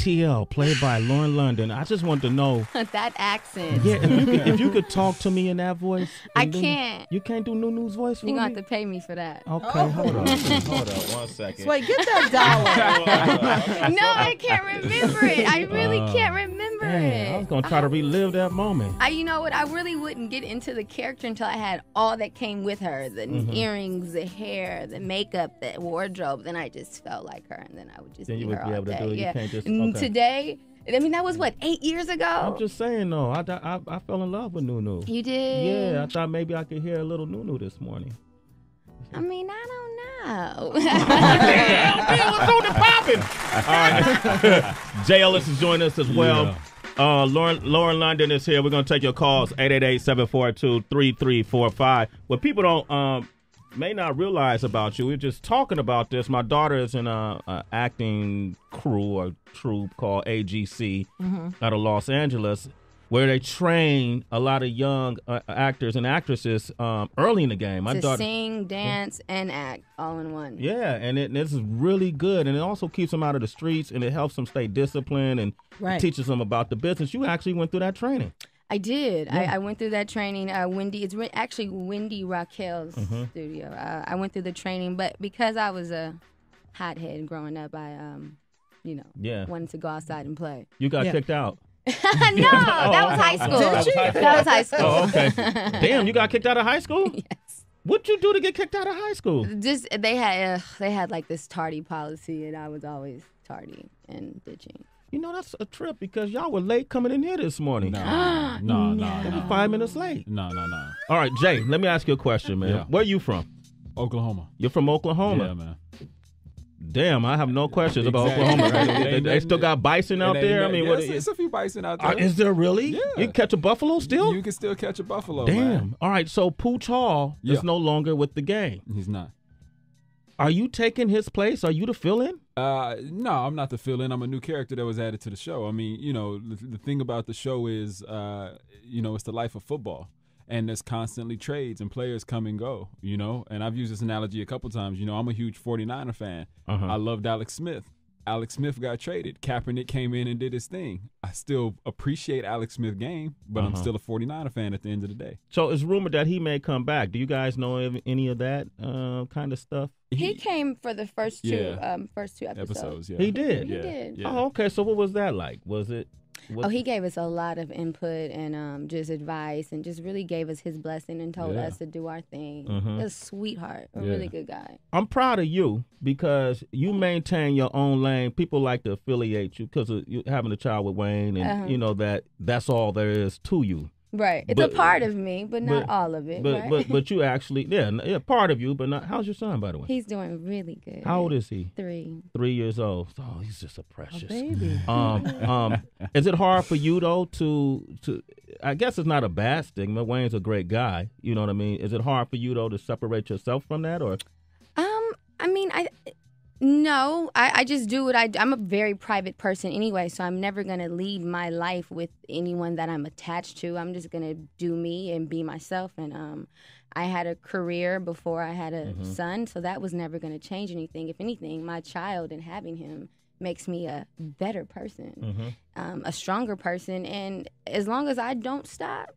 ATL, played by Lauren London. I just want to know that accent. Yeah, if you could talk to me in that voice. I can't. You can't do Nunu's voice for me? You're going to have to pay me for that. Okay, hold on 1 second. Wait, get that dollar. No, I can't remember it. I really can't remember it. I was going to try to relive that moment. You know what? I really wouldn't get into the character until I had all that came with her. The earrings, the hair, the makeup, the wardrobe. Then I just felt like her, and then I would just be her all day. You can't just, Today, I mean, that was, 8 years ago? I'm just saying, though. I fell in love with Nunu. You did? Yeah, I thought maybe I could hear a little Nunu this morning. I mean, I don't know. Damn, what's on the popping? All right. Jay Ellis is joining us as well. Yeah. Lauren London is here. We're going to take your calls, 888-742-3345. What people don't may not realize about you, we're just talking about this. My daughter is in a acting crew or troupe called AGC out of Los Angeles, where they train a lot of young actors and actresses early in the game. To sing, dance, and act all in one. Yeah, and this is really good. And it also keeps them out of the streets, and it helps them stay disciplined and teaches them about the business. You actually went through that training. I did. Yeah. I went through that training. It's actually Wendy Raquel's studio. I went through the training, but because I was a hothead growing up, I wanted to go outside and play. You got kicked out. No, that was high school. That was high school. Oh, okay. Damn, you got kicked out of high school? Yes. What'd you do to get kicked out of high school? Just they had like this tardy policy, and I was always tardy and bitching. You know, that's a trip because y'all were late coming in here this morning. No. 5 minutes late. No. All right, Jay, let me ask you a question, man. Yeah. Where are you from? Oklahoma. You're from Oklahoma? Yeah, man. Damn, I have no questions about Oklahoma. Right? They still got bison out there? I mean, it's a few bison out there. Is there really? Yeah. You can catch a buffalo still? You can still catch a buffalo, Damn. man. All right, so Pooch Hall is no longer with the game. He's not. Are you taking his place? Are you the fill-in? No, I'm not the fill-in. I'm a new character that was added to the show. I mean, the thing about the show is, it's the life of football. And there's constantly trades and players come and go, And I've used this analogy a couple times. I'm a huge 49er fan. I loved Alex Smith. Alex Smith got traded. Kaepernick came in and did his thing. I still appreciate Alex Smith's game, but I'm still a 49er fan at the end of the day. So it's rumored that he may come back. Do you guys know any of that kind of stuff? He came for the first two episodes. Yeah. He did? He did. Yeah. Oh, okay. So what was that like? Was it... he gave us a lot of input and just advice and just really gave us his blessing and told us to do our thing. He's a sweetheart, a really good guy. I'm proud of you because you maintain your own lane. People like to affiliate you because of you having a child with Wayne and that's all there is to you. Right. It's a part of me, but not all of it. But you actually, part of you, but not. How's your son, by the way? He's doing really good. How old is he? 3. 3 years old. Oh, he's just a precious baby. Is it hard for you though to? I guess it's not a bad stigma. Wayne's a great guy. You know what I mean? Is it hard for you though to separate yourself from that, or? No, I just do what I'm a very private person anyway, so I'm never going to lead my life with anyone that I'm attached to. I'm just going to do me and be myself. And I had a career before I had a son, so that was never going to change anything. If anything, my child and having him makes me a better person, a stronger person. And as long as I don't stop,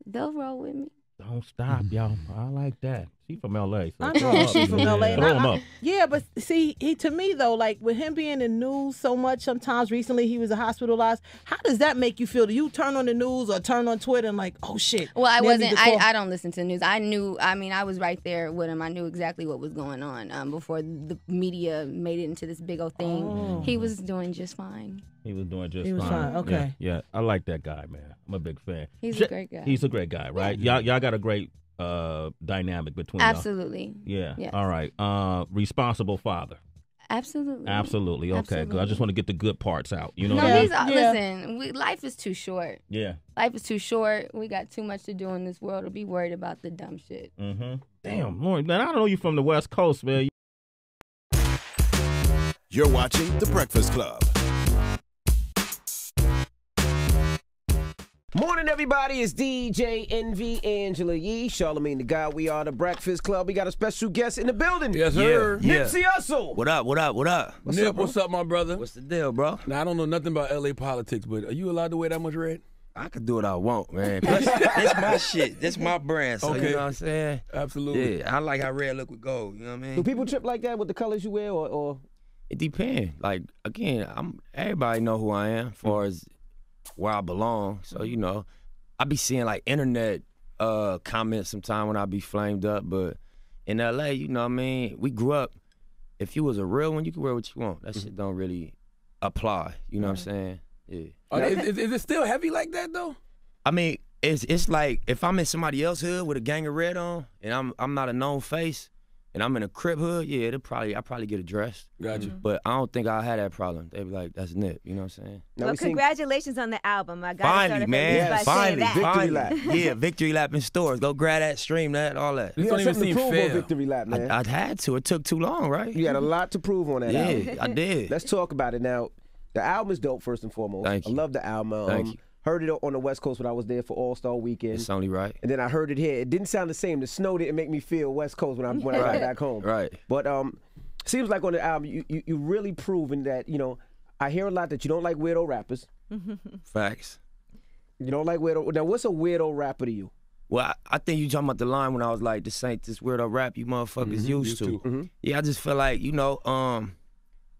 they'll roll with me. Don't stop, y'all. I like that. She from L.A. So I know she's from L.A. Throw him up. Yeah, but see, to me though, like with him being in the news so much, sometimes recently he was hospitalized. How does that make you feel? Do you turn on the news or turn on Twitter and like, oh shit? Well, I wasn't. I don't listen to the news. I was right there with him. I knew exactly what was going on before the media made it into this big old thing. Oh. He was doing just fine. He was doing just fine. He was fine. Okay. Yeah, I like that guy, man. I'm a big fan. He's a great guy. He's a great guy, right? Y'all got a great dynamic between Absolutely. y'all. Yeah. Yes. All right. Responsible father. Absolutely. Okay. Good. I just want to get the good parts out. You know. Listen. Life is too short. Yeah. Life is too short. We got too much to do in this world to be worried about the dumb shit. Damn, Lauren, man. I know you from the West Coast, man. You're watching The Breakfast Club. Morning, everybody. It's DJ Envy, Angela Yee, Charlamagne the God. We are the Breakfast Club. We got a special guest in the building. Yes, sir. Nipsey Hussle. What up? Nip, What's up, my brother? What's the deal, bro? Now, I don't know nothing about L.A. politics, but are you allowed to wear that much red? I could do what I want, man. This my shit. This my brand, so Okay. you know what I'm saying? Absolutely. Yeah, I like how red look with gold, you know what I mean? Do people trip like that with the colors you wear, or? It depends. Like, again, everybody know who I am as far as where I belong, so, you know. I be seeing like internet comments sometime when I be flamed up, but in LA, you know what I mean? We grew up, if you was a real one, you could wear what you want. That shit don't really apply, you know what I'm saying? Yeah. Is it still heavy like that though? I mean, it's like if I'm in somebody else's hood with a gang of red on and I'm not a known face and I'm in a Crip hood, yeah, I probably get addressed. Gotcha. But I don't think I had that problem. They be like, that's Nip, you know what I'm saying? Well, congratulations on the album. I got Finally, man. Finally. Victory lap. Yeah, Victory Lap in stores. Go grab that, stream that, all that. You got something to prove on Victory Lap, man. I had to. It took too long, right? You had a lot to prove on that album. Yeah, I did. Let's talk about it now. The album is dope, first and foremost. Thank you. I love the album. Thank you. Heard it on the West Coast when I was there for All-Star Weekend. It's only right. And then I heard it here. It didn't sound the same. The snow didn't make me feel West Coast when I got back home. Right. But seems like on the album, you really proven that, you know, I hear a lot that you don't like weirdo rappers. Facts. You don't like weirdo. Now, what's a weirdo rapper to you? Well, I think you talking about the line when I was like, this ain't this weirdo rap you motherfuckers used to. Yeah, I just feel like, you know,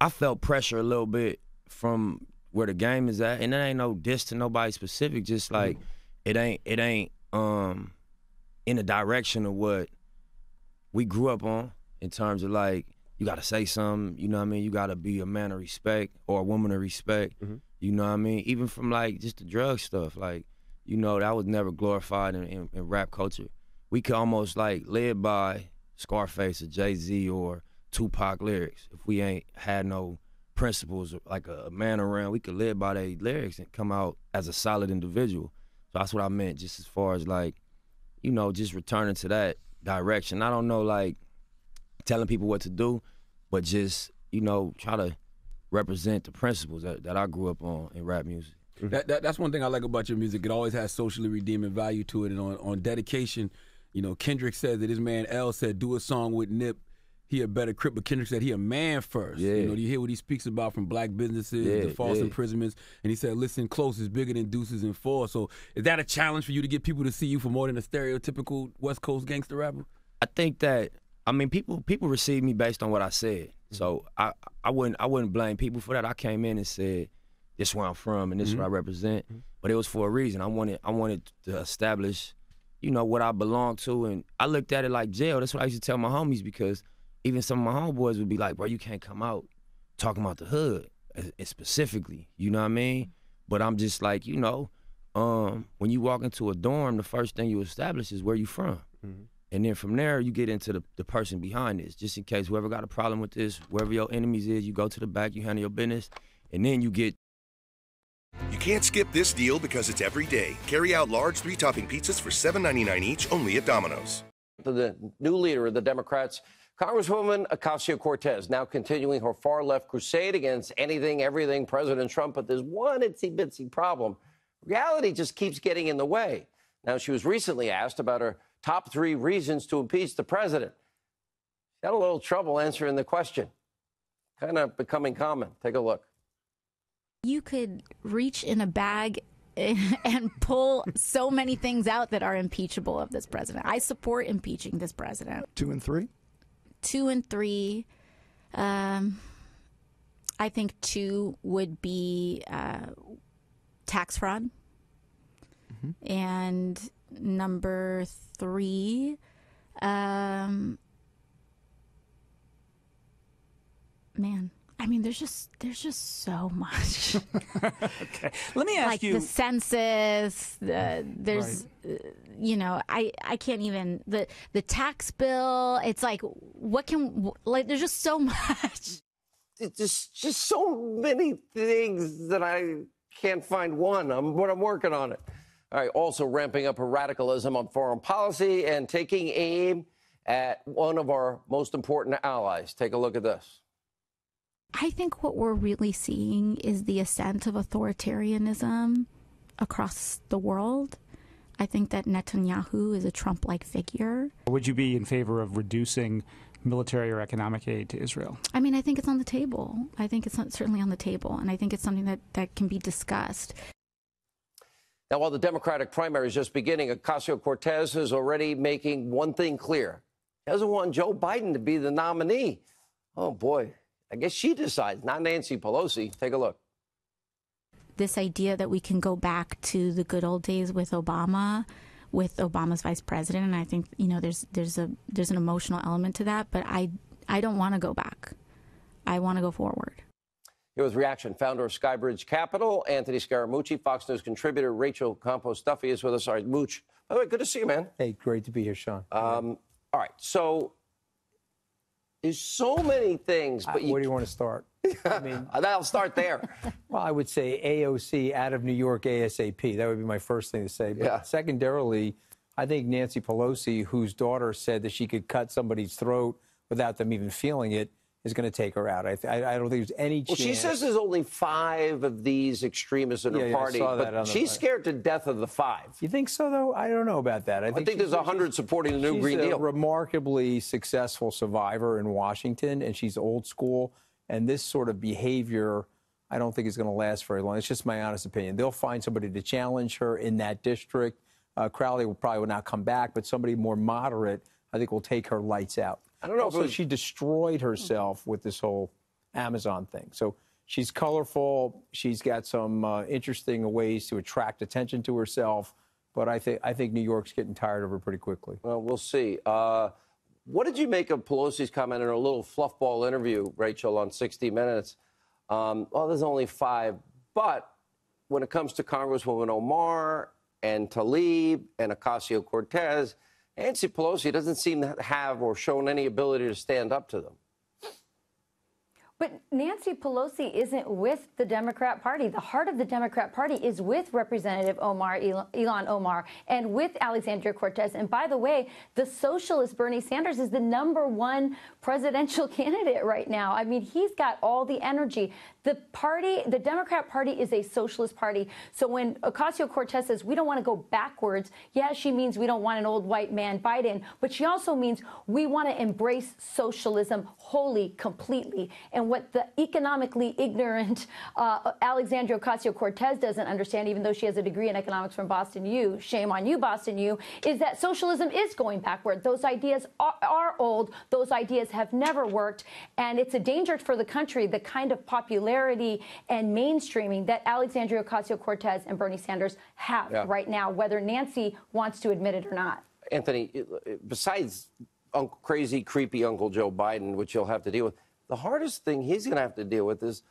I felt pressure a little bit from where the game is at, and that ain't no diss to nobody specific, just like it ain't in the direction of what we grew up on in terms of like you gotta say something, you know what I mean? You gotta be a man of respect or a woman of respect, you know what I mean? Even from like just the drug stuff, like, you know, that was never glorified in rap culture. We could almost like live by Scarface or Jay-Z or Tupac lyrics if we ain't had no principles like a man around. We could live by their lyrics and come out as a solid individual. So that's what I meant, just as far as like, you know, just returning to that direction. I don't know, like telling people what to do, but just, you know, try to represent the principles that I grew up on in rap music. That's one thing I like about your music. It always has socially redeeming value to it. And on dedication, you know, Kendrick said that his man L said, do a song with Nip. He a better Crip, but Kendrick said he a man first. Yeah. You know, you hear what he speaks about from black businesses, the false imprisonments, and he said, listen close, is bigger than deuces and four. So is that a challenge for you to get people to see you for more than a stereotypical West Coast gangster rapper? I think that, I mean, people receive me based on what I said. So I wouldn't blame people for that. I came in and said, this is where I'm from and this is what I represent. But it was for a reason. I wanted to establish, you know, what I belong to. And I looked at it like jail. That's what I used to tell my homies, because even some of my homeboys would be like, bro, you can't come out talking about the hood specifically, you know what I mean? But I'm just like, you know, when you walk into a dorm, the first thing you establish is where you from. And then from there, you get into the person behind this, just in case whoever got a problem with this, wherever your enemies is, you go to the back, you handle your business, and then you get. You can't skip this deal because it's every day. Carry out large 3-topping pizzas for $7.99 each, only at Domino's. The new leader of the Democrats, Congresswoman Ocasio-Cortez, now continuing her far-left crusade against anything, everything President Trump. But there's one itsy-bitsy problem. Reality just keeps getting in the way. Now, she was recently asked about her top 3 reasons to impeach the president. She had a little trouble answering the question. Kind of becoming common. Take a look. You could reach in a bag and pull so many things out that are impeachable of this president. I support impeaching this president. 2 and 3? 2 and 3. I think 2 would be tax fraud. And number 3, man, I mean, there's just so much. Okay, let me ask like you. The census, there's, you know, I can't even the tax bill. It's like, there's just so much. It's just so many things that I can't find one. But I'm working on it. All right. Also ramping up her radicalism on foreign policy and taking aim at one of our most important allies. Take a look at this. I think what we're really seeing is the ascent of authoritarianism across the world. I think that Netanyahu is a Trump-like figure. Would you be in favor of reducing military or economic aid to Israel? I mean, I think it's on the table. I think it's certainly on the table, and I think it's something that can be discussed. Now, while the Democratic primary is just beginning, Ocasio-Cortez is already making one thing clear. She doesn't want Joe Biden to be the nominee. Oh, boy. I guess she decides, not Nancy Pelosi. Take a look. This idea that we can go back to the good old days with Obama's vice president, and I think there's an emotional element to that, but I don't want to go back. I want to go forward. Here with reaction, founder of Skybridge Capital, Anthony Scaramucci, Fox News contributor Rachel Campos-Duffy is with us. All right, Mooch. By the way, good to see you, man. Hey, great to be here, Sean. All right, so there's so many things, but where do you want to start? I mean, I'll start there. Well, I would say AOC out of New York ASAP. That would be my first thing to say. But secondarily, I think Nancy Pelosi, whose daughter said that she could cut somebody's throat without them even feeling it, is going to take her out. I don't think there's any chance. Well, she says there's only 5 of these extremists in her party, but she's scared to death of the 5. You think so, though? I don't know about that. I think there's 100 supporting the new Green Deal. She's a remarkably successful survivor in Washington, and she's old school. And this sort of behavior, I don't think is going to last very long. It's just my honest opinion. They'll find somebody to challenge her in that district. Crowley will probably not come back, but somebody more moderate, I think, will take her lights out. I don't know. Also, she destroyed herself with this whole Amazon thing. So she's colorful. She's got some interesting ways to attract attention to herself. But I think New York's getting tired of her pretty quickly. Well, we'll see. What did you make of Pelosi's comment in her little fluffball interview, Rachel, on 60 Minutes? Well, there's only 5. But when it comes to Congresswoman Omar and Tlaib and Ocasio-Cortez, Nancy Pelosi doesn't seem to have or shown any ability to stand up to them. But Nancy Pelosi isn't with the Democrat Party. The heart of the Democrat Party is with Representative Ilhan Omar and with Alexandria Cortez. And by the way, the socialist Bernie Sanders is the #1 presidential candidate right now. I mean, he's got all the energy. The Democrat Party is a socialist party. So when Ocasio-Cortez says we don't want to go backwards, yeah, she means we don't want an old white man Biden, but she also means we want to embrace socialism wholly, completely. And what the economically ignorant Alexandria Ocasio-Cortez doesn't understand, even though she has a degree in economics from Boston U, shame on you, Boston U, is that socialism is going backward. Those ideas are old. Those ideas have never worked. And it's a danger for the country, the kind of popularity and mainstreaming that Alexandria Ocasio-Cortez and Bernie Sanders have right now, whether Nancy wants to admit it or not. Anthony, besides crazy, creepy Uncle Joe Biden, which you'll have to deal with, the hardest thing he's going to have to deal with is,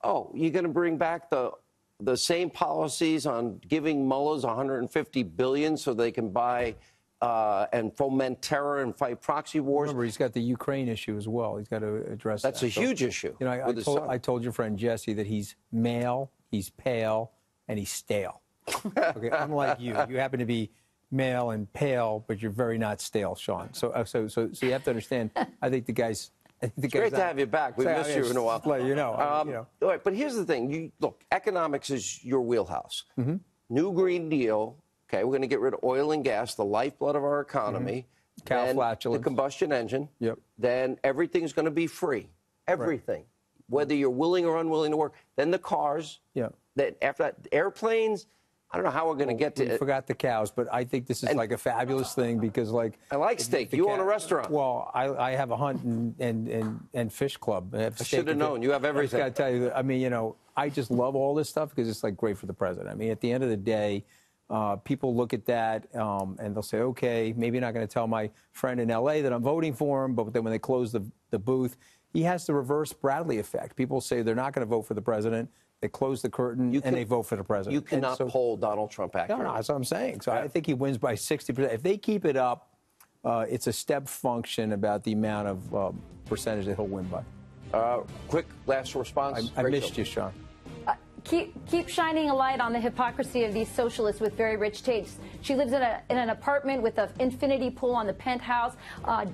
you're going to bring back the same policies on giving mullahs $150 billion so they can buy and foment terror and fight proxy wars. Remember, he's got the Ukraine issue as well. He's got to address that. That's a huge issue. You know, I told your friend Jesse that he's male, he's pale, and he's stale. Okay, unlike you happen to be male and pale, but you're very not stale, Sean. So you have to understand. I think the guy's. It's great to have you back. We've missed you in a while. You know, all right, but here's the thing. Look, economics is your wheelhouse. Mm-hmm. New Green Deal. Okay, we're going to get rid of oil and gas, the lifeblood of our economy. Mm-hmm. Cow flatulence. The combustion engine. Yep. Then everything's going to be free. Everything. Right. Whether you're willing or unwilling to work. Then the cars. Yeah. Then after that, airplanes. I don't know how we're going to get to it. Forgot the cows, but I think this is like a fabulous thing because, like, I like steak. You own a restaurant. Well, I have a hunt and fish club. I should have known. You have everything. I just got to tell you, I mean, you know, I just love all this stuff because it's like great for the president. I mean, at the end of the day, people look at that and they'll say, okay, maybe not going to tell my friend in L.A. that I'm voting for him, but then when they close the booth, he has the reverse Bradley effect. People say they're not going to vote for the president. They close the curtain and they vote for the president. You cannot poll Donald Trump accurately. No, that's what I'm saying. So I think he wins by 60%. If they keep it up, it's a step function about the amount of percentage that he'll win by. Quick last response. I missed you, Sean. keep shining a light on the hypocrisy of these socialists with very rich tastes. She lives in an apartment with an infinity pool on the penthouse.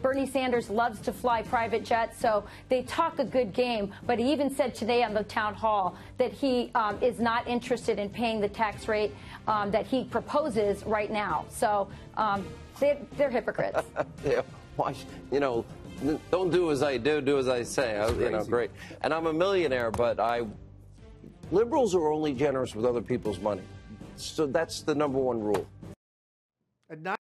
Bernie Sanders loves to fly private jets, so they talk a good game. But he even said today on the town hall that he is not interested in paying the tax rate that he proposes right now. So they're hypocrites. Yeah, don't do as I do as I say. Great. And I'm a millionaire, but liberals are only generous with other people's money. So that's the #1 rule. At 9